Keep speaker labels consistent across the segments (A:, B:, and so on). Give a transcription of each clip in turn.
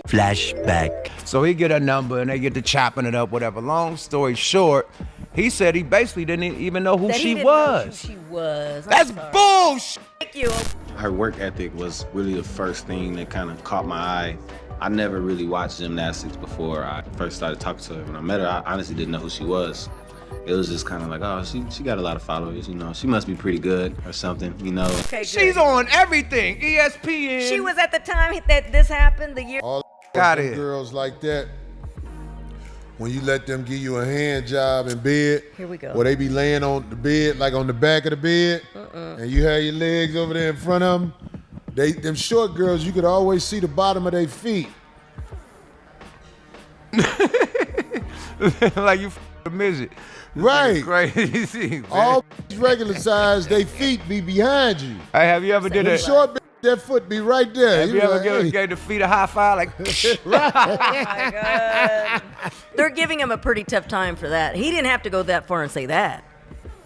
A: Flashback. So he get a number and they get to chopping it up, whatever. Long story short, he said he basically didn't even know who she was. That's bullshit.
B: Thank you.
C: Her work ethic was really the first thing that kind of caught my eye. I never really watched gymnastics before I first started talking to her. When I met her, I honestly didn't know who she was. It was just kind of like, oh, she got a lot of followers, you know. She must be pretty good or something, you know.
B: Okay,
A: she's on everything, ESPN.
B: She was at the time that this happened, the year.
D: All
A: got it.
D: Girls like that, when you let them give you a hand job in bed,
B: here we go.
D: Where they be laying on the bed, like on the back of the bed, and you have your legs over there in front of them. Them short girls, you could always see the bottom of their feet.
A: Like you a midget.
D: Right.
A: Crazy.
D: All regular size, they feet be behind you.
A: Hey, have you ever did that?
D: Short bitch, that foot be right there.
A: Have you ever gave the feet a high five like?
B: Oh my God. They're giving him a pretty tough time for that. He didn't have to go that far and say that.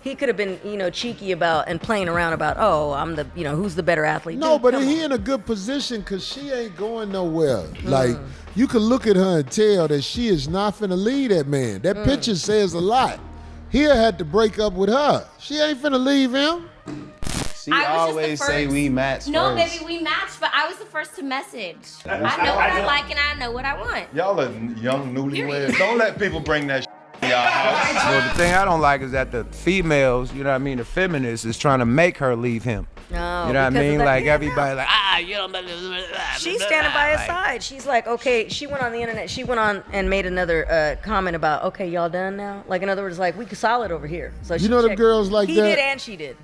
B: He could have been, cheeky about and playing around about, oh, I'm the, who's the better athlete.
D: No,
B: Dude,
D: but he in a good position because she ain't going nowhere. Like, you can look at her and tell that she is not finna leave that man. That picture says a lot. He had to break up with her. She ain't finna leave him.
C: She always say we match
E: No,
C: first.
E: baby, we matched, but I was the first to message. I know what I like and I know what I want.
F: Y'all are young newlyweds. Don't let people bring that in y'all house.
A: Well, the thing I don't like is that the females, the feminists, is trying to make her leave him.
B: No,
A: you know what I mean? Like everybody, like
B: she's standing by his side. She's like, okay. She went on the internet. She went on and made another comment about, okay, y'all done now? Like in other words, like we can solid over here. So she
D: the girls like
B: he
D: that.
B: He did and she did.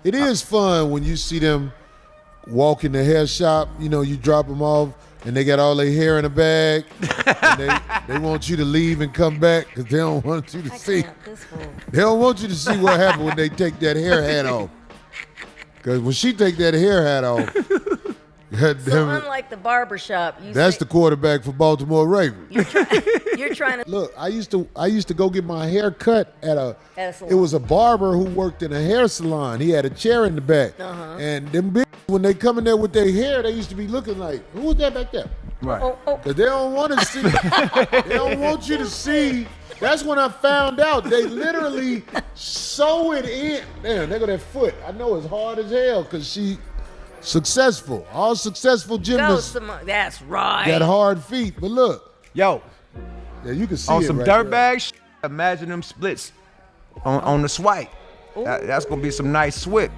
D: It is fun when you see them walk in the hair shop. You drop them off and they got all their hair in a bag. And they want you to leave and come back because they don't want you to see. They don't want you to see what happened when they take that hair hat off. Because when she take that hair hat off,
B: so unlike the barbershop,
D: that's the quarterback for Baltimore Ravens.
B: You're trying to
D: look. I used to go get my hair cut at a
B: salon.
D: It was a barber who worked in a hair salon. He had a chair in the back, and them bitches, when they come in there with their hair, they used to be looking like, who was that back there?
A: Right.
D: Because they don't want to see. They don't want you to see. That's when I found out they literally sew it in. Damn, they got that foot. I know it's hard as hell because she successful. All successful gymnasts.
B: That's right.
D: Got hard feet. But look.
A: Yo.
D: Yeah, you can see
A: on
D: it
A: some
D: right
A: dirtbag shit. Imagine them splits on the swipe. That's gonna be some nice splits.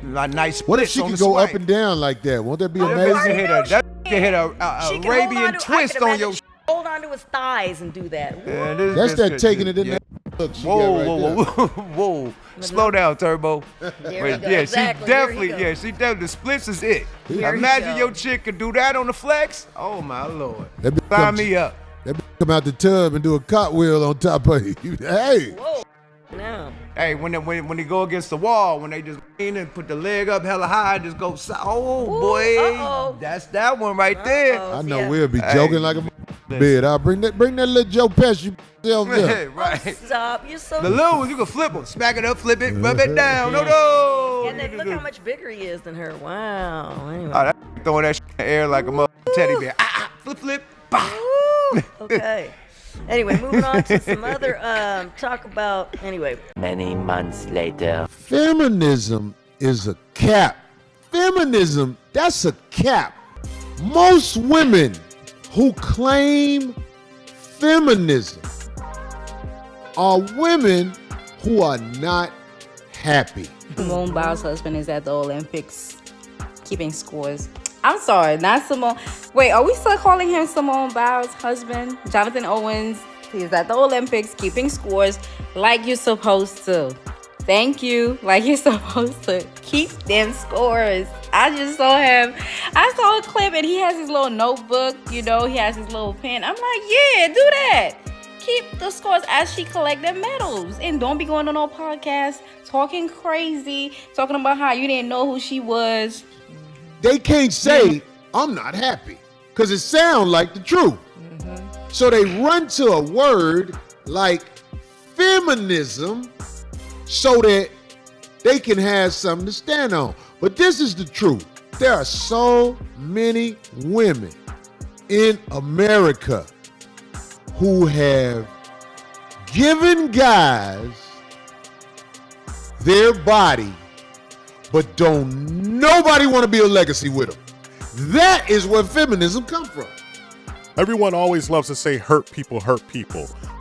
D: What if she could go up and down like that? Won't that be amazing?
A: That can hit a Arabian twist on your.
B: Hold on to his thighs and do that.
A: Yeah,
D: that's that taking it in there. Look,
A: Whoa. Slow down, Turbo.
B: Exactly.
A: She definitely, the splits is it. Imagine your chick could do that on the flex. Oh my Lord. Sign me up.
D: That come out the tub and do a cartwheel on top of you. Hey.
B: Whoa. No.
A: Hey, when they go against the wall, when they just lean and put the leg up hella high, just go, boy, that's that one right there.
D: I know we'll be joking like a bed. I'll bring that little Joe Pesci you there.
A: Right.
B: Oh, stop. You're so.
A: The little ones, you can flip them, smack it up, flip it, rub it down. No.
B: And then look how much bigger he is than her. Wow. Anyway.
A: That throwing that shit in the air like a teddy bear. Flip.
B: Okay. Anyway, moving on to some other talk about. Anyway.
A: Many months later.
D: Feminism is a cap. Feminism, that's a cap. Most women who claim feminism are women who are not happy.
G: Simone Biles' husband is at the Olympics keeping scores. I'm sorry, not Simone. Wait, are we still calling him Simone Biles' husband? Jonathan Owens, he's at the Olympics keeping scores like you're supposed to. Thank you. Like you're supposed to keep them scores. I just saw him. I saw a clip and he has his little notebook, he has his little pen. I'm like, yeah, do that. Keep the scores as she collect them medals. And don't be going on no podcast talking crazy, talking about how you didn't know who she was.
D: They can't say, I'm not happy, because it sounds like the truth. So they run to a word like feminism so that they can have something to stand on. But this is the truth. There are so many women in America who have given guys their body, but don't nobody want to be a legacy with them. That is where feminism comes from.
H: Everyone always loves to say hurt people,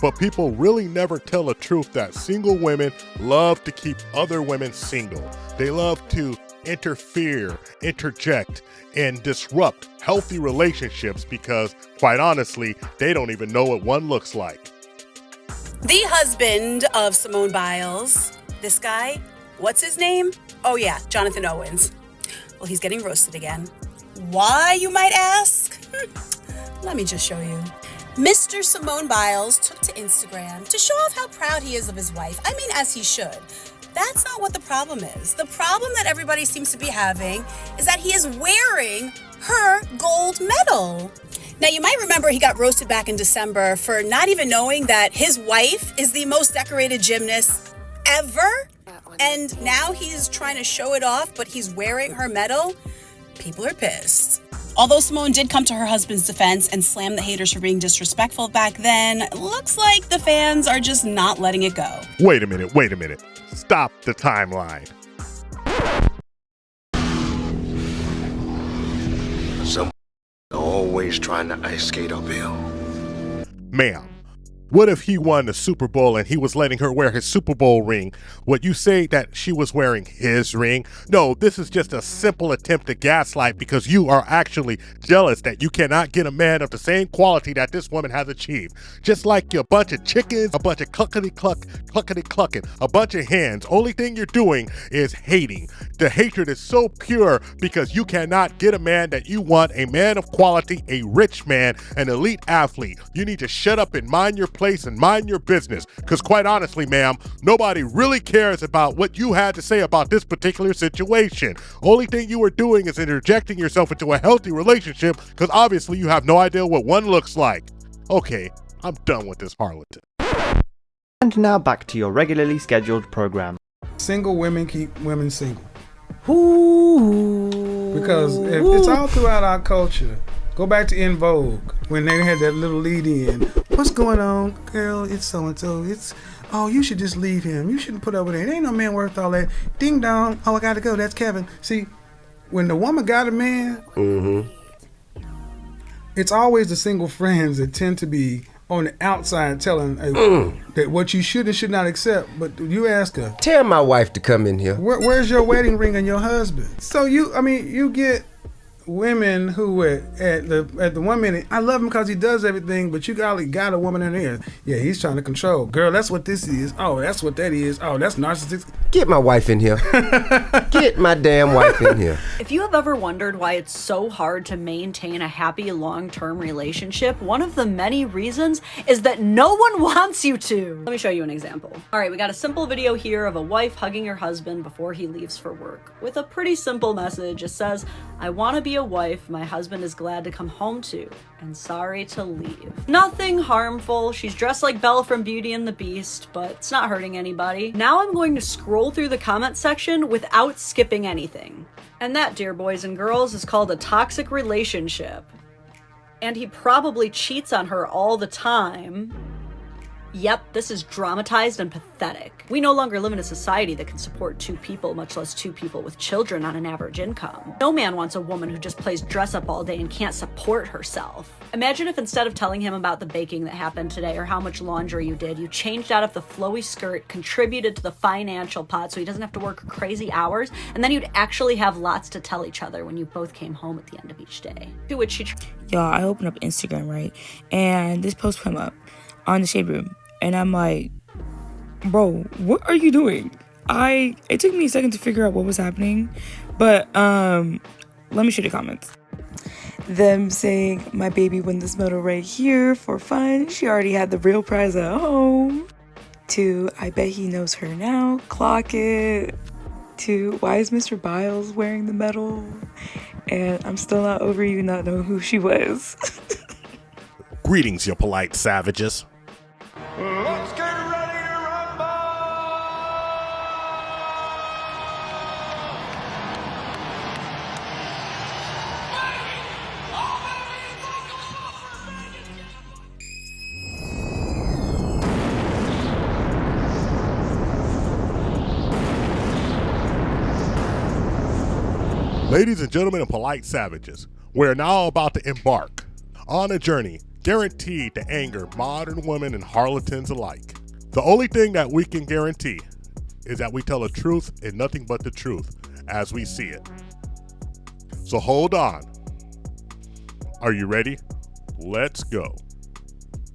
H: but people really never tell the truth that single women love to keep other women single. They love to interfere, interject, and disrupt healthy relationships because, quite honestly, they don't even know what one looks like.
I: The husband of Simone Biles, this guy, what's his name? Oh yeah, Jonathan Owens. Well, he's getting roasted again. Why, you might ask? Let me just show you. Mr. Simone Biles took to Instagram to show off how proud he is of his wife. I mean, as he should. That's not what the problem is. The problem that everybody seems to be having is that he is wearing her gold medal. Now, you might remember he got roasted back in December for not even knowing that his wife is the most decorated gymnast ever. And now he's trying to show it off, but he's wearing her medal. People are pissed. Although Simone did come to her husband's defense and slam the haters for being disrespectful back then, looks like the fans are just not letting it go.
H: Wait a minute. Stop the timeline.
J: Some always trying to ice skate uphill.
H: Ma'am, what if he won the Super Bowl and he was letting her wear his Super Bowl ring? Would you say that she was wearing his ring? No, this is just a simple attempt to gaslight because you are actually jealous that you cannot get a man of the same quality that this woman has achieved. Just like you're a bunch of chickens, a bunch of cluckety-clucking, a bunch of hens. Only thing you're doing is hating. The hatred is so pure because you cannot get a man that you want, a man of quality, a rich man, an elite athlete. You need to shut up and mind your place and mind your business, because quite honestly, ma'am, nobody really cares about what you had to say about this particular situation. Only thing you are doing is interjecting yourself into a healthy relationship because obviously you have no idea what one looks like. Okay, I'm done with this harlot.
K: And now back to your regularly scheduled program.
L: Single women keep women single.
K: Ooh.
L: Because it's all throughout our culture. Go back to In Vogue when they had that little lead in. What's going on, girl? It's so and so. Oh, you should just leave him. You shouldn't put up with it. Ain't no man worth all that. Ding dong. Oh, I gotta go. That's Kevin. See, when the woman got a man, it's always the single friends that tend to be on the outside telling that what you should and should not accept. But you ask her,
M: tell my wife to come in here.
L: Where's your wedding ring and your husband? So you get women who at the 1 minute, I love him because he does everything, but you got a woman in here. Yeah, he's trying to control. Girl, that's what this is. Oh, that's what that is. Oh, that's narcissistic.
M: Get my wife in here. Get my damn wife in here.
N: If you have ever wondered why it's so hard to maintain a happy long-term relationship, one of the many reasons is that no one wants you to. Let me show you an example. All right, we got a simple video here of a wife hugging her husband before he leaves for work with a pretty simple message. It says, I want to be a wife my husband is glad to come home to and sorry to leave. Nothing harmful. She's dressed like Belle from Beauty and the Beast, but it's not hurting anybody. Now I'm going to scroll through the comment section without skipping anything. And that, dear boys and girls, is called a toxic relationship. And he probably cheats on her all the time. Yep, this is dramatized and pathetic. We no longer live in a society that can support two people, much less two people with children on an average income. No man wants a woman who just plays dress up all day and can't support herself. Imagine if instead of telling him about the baking that happened today or how much laundry you did, you changed out of the flowy skirt, contributed to the financial pot so he doesn't have to work crazy hours, and then you'd actually have lots to tell each other when you both came home at the end of each day. To which she...
O: Y'all, I opened up Instagram, right? And this post came up on the Shade Room. And I'm like, bro, what are you doing? It took me a second to figure out what was happening. But let me show you the comments. Them saying, my baby won this medal right here for fun. She already had the real prize at home. To, I bet he knows her now. Clock it. To, why is Mr. Biles wearing the medal? And I'm still not over you not knowing who she was.
H: Greetings, you polite savages.
F: Let's get ready to rumble!
H: Ladies and gentlemen and polite savages, we're now about to embark on a journey guaranteed to anger modern women and harlequins alike. The only thing that we can guarantee is that we tell the truth and nothing but the truth as we see it. So hold on. Are you ready? Let's go.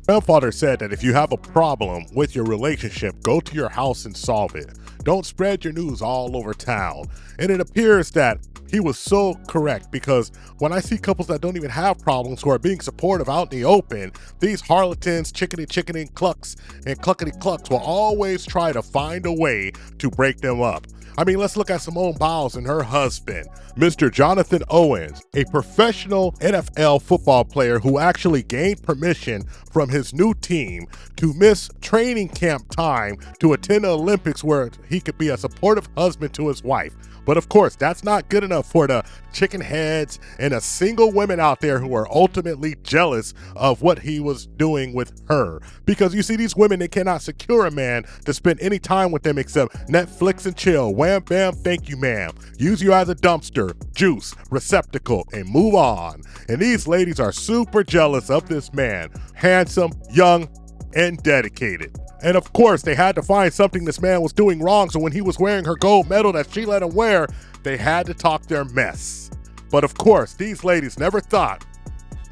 H: Grandfather said that if you have a problem with your relationship, go to your house and solve it. Don't spread your news all over town. And it appears that he was so correct, because when I see couples that don't even have problems who are being supportive out in the open, these harlequins, chickeny clucks, and cluckety clucks will always try to find a way to break them up. I mean, let's look at Simone Biles and her husband, Mr. Jonathan Owens, a professional NFL football player who actually gained permission from his new team to miss training camp time to attend the Olympics where he could be a supportive husband to his wife. But of course, that's not good enough for the chicken heads and the single women out there who are ultimately jealous of what he was doing with her. Because you see, these women, they cannot secure a man to spend any time with them except Netflix and chill. Wham, bam, thank you, ma'am. Use you as a dumpster, juice, receptacle, and move on. And these ladies are super jealous of this man. Handsome, young, and dedicated. And of course, they had to find something this man was doing wrong, so when he was wearing her gold medal that she let him wear, they had to talk their mess. But of course, these ladies never thought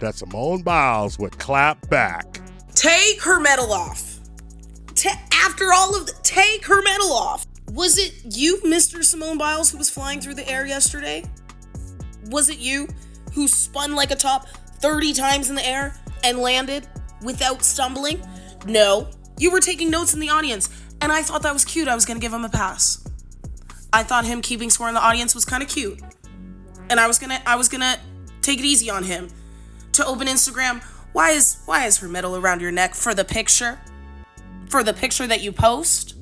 H: that Simone Biles would clap back.
I: Take her medal off. After all of take her medal off. Was it you, Mr. Simone Biles, who was flying through the air yesterday? Was it you who spun like a top 30 times in the air and landed without stumbling? No. You were taking notes in the audience, and I thought that was cute. I was going to give him a pass. I thought him keeping score in the audience was kind of cute. And I was going to take it easy on him. To open Instagram, why is her medal around your neck? For the picture? For the picture that you post?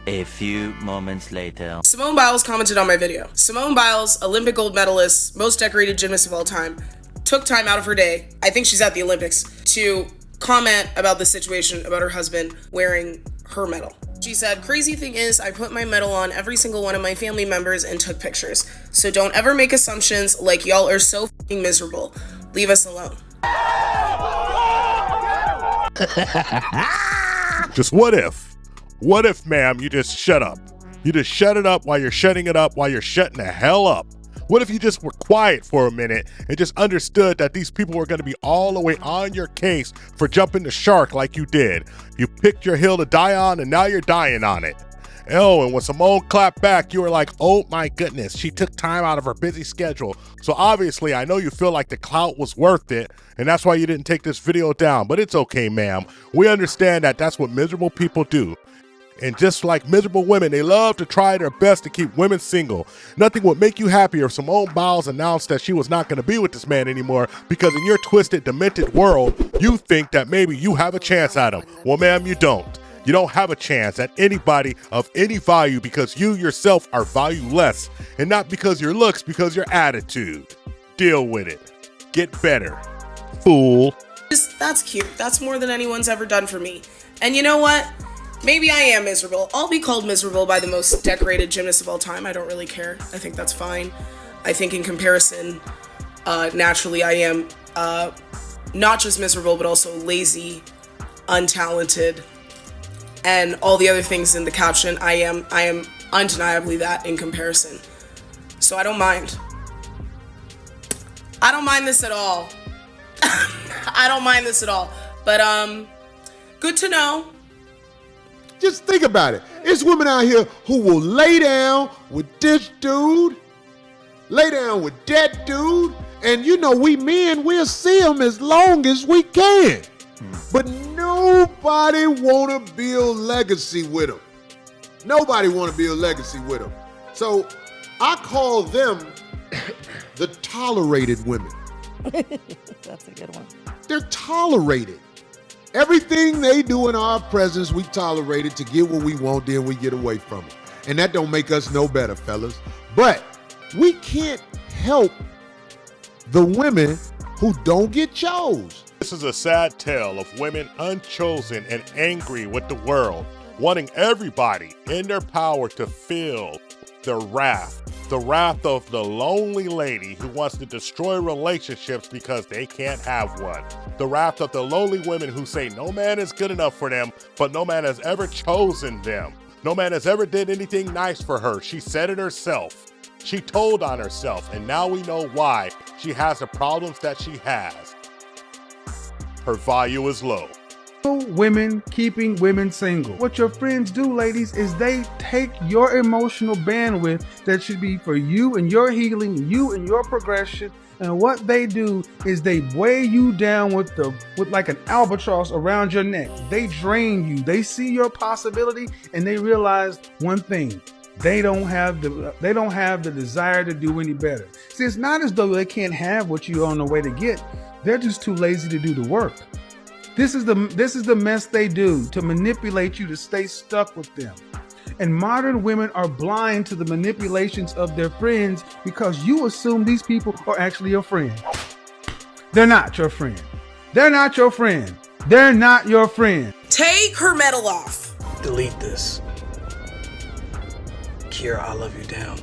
P: A few moments later.
I: Simone Biles commented on my video. Simone Biles, Olympic gold medalist, most decorated gymnast of all time, took time out of her day, I think she's at the Olympics, to comment about the situation about her husband wearing her medal. She said, crazy thing is, I put my medal on every single one of my family members and took pictures. So don't ever make assumptions like y'all are so f***ing miserable. Leave us alone.
H: Just what if, ma'am, you just shut up? You just shut it up while you're shutting it up while you're shutting the hell up. What if you just were quiet for a minute and just understood that these people were going to be all the way on your case for jumping the shark like you did? You picked your hill to die on and now you're dying on it. Oh, and when Simone clapped back, you were like, oh my goodness, she took time out of her busy schedule. So obviously, I know you feel like the clout was worth it, and that's why you didn't take this video down. But it's okay, ma'am. We understand that that's what miserable people do. And just like miserable women, they love to try their best to keep women single. Nothing would make you happier if Simone Biles announced that she was not going to be with this man anymore, because in your twisted, demented world, you think that maybe you have a chance at him. Well, ma'am, you don't. You don't have a chance at anybody of any value, because you yourself are valueless, and not because your looks, because your attitude. Deal with it. Get better, fool.
I: That's cute. That's more than anyone's ever done for me. And you know what? Maybe I am miserable. I'll be called miserable by the most decorated gymnast of all time. I don't really care. I think that's fine. I think in comparison, naturally I am not just miserable, but also lazy, untalented, and all the other things in the caption. I am undeniably that in comparison. So I don't mind. I don't mind this at all. I don't mind this at all. But good to know.
D: Just think about it. It's women out here who will lay down with this dude, lay down with that dude, and you know, we men, we'll see them as long as we can. But nobody want to build legacy with them. Nobody want to build legacy with them. So I call them the tolerated women.
B: That's a good one.
D: They're tolerated. Everything they do in our presence, we tolerate it to get what we want, then we get away from it. And that don't make us no better, fellas. But we can't help the women who don't get chose.
H: This is a sad tale of women unchosen and angry with the world, wanting everybody in their power to feel their wrath The wrath of the lonely lady who wants to destroy relationships because they can't have one. The wrath of the lonely women who say no man is good enough for them, but no man has ever chosen them. No man has ever did anything nice for her. She said it herself. She told on herself, and now we know why she has the problems that she has. Her value is low.
L: Women keeping women single. What your friends do, ladies, is they take your emotional bandwidth that should be for you and your healing, you and your progression, and what they do is they weigh you down with like an albatross around your neck. They drain you. They see your possibility and they realize one thing. They don't have the desire to do any better. See, it's not as though they can't have what you're on the way to get. They're just too lazy to do the work. This is the mess they do to manipulate you to stay stuck with them. And modern women are blind to the manipulations of their friends because you assume these people are actually your friend. They're not your friend. They're not your friend. They're not your friend.
I: Take her medal off.
Q: Delete this. Kira, I love you down.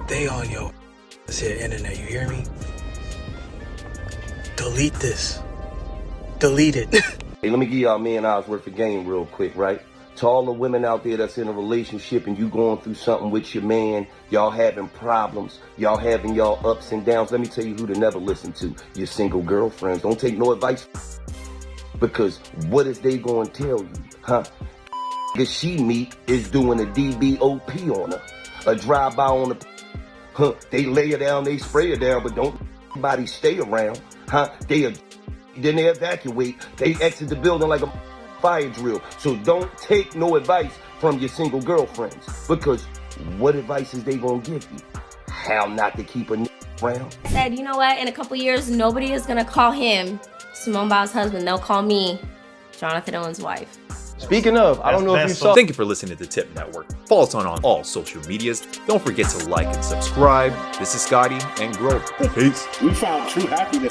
Q: They on your here internet, you hear me? Delete this. Delete it.
J: Hey, let me give y'all $1 million worth of game real quick, right? To all the women out there that's in a relationship and you going through something with your man, y'all having problems, y'all having y'all ups and downs, let me tell you who to never listen to. Your single girlfriends. Don't take no advice. Because what is they going to tell you, huh? That she meet is doing a DBOP on her. A drive-by on the... Huh? They lay her down, they spray her down, but don't nobody stay around, huh? Then they evacuate. They exit the building like a fire drill. So don't take no advice from your single girlfriends. Because what advice is they gonna give you? How not to keep a around?
E: I said, you know what? In a couple years, nobody is gonna call him Simone Biles' husband. They'll call me Jonathan Owen's wife.
R: Speaking of, I don't know if you saw... Thank you for listening to Tip Network. Follow us on all social medias. Don't forget to like and subscribe. This is Scotty and Grover. Peace.
S: We found true happiness.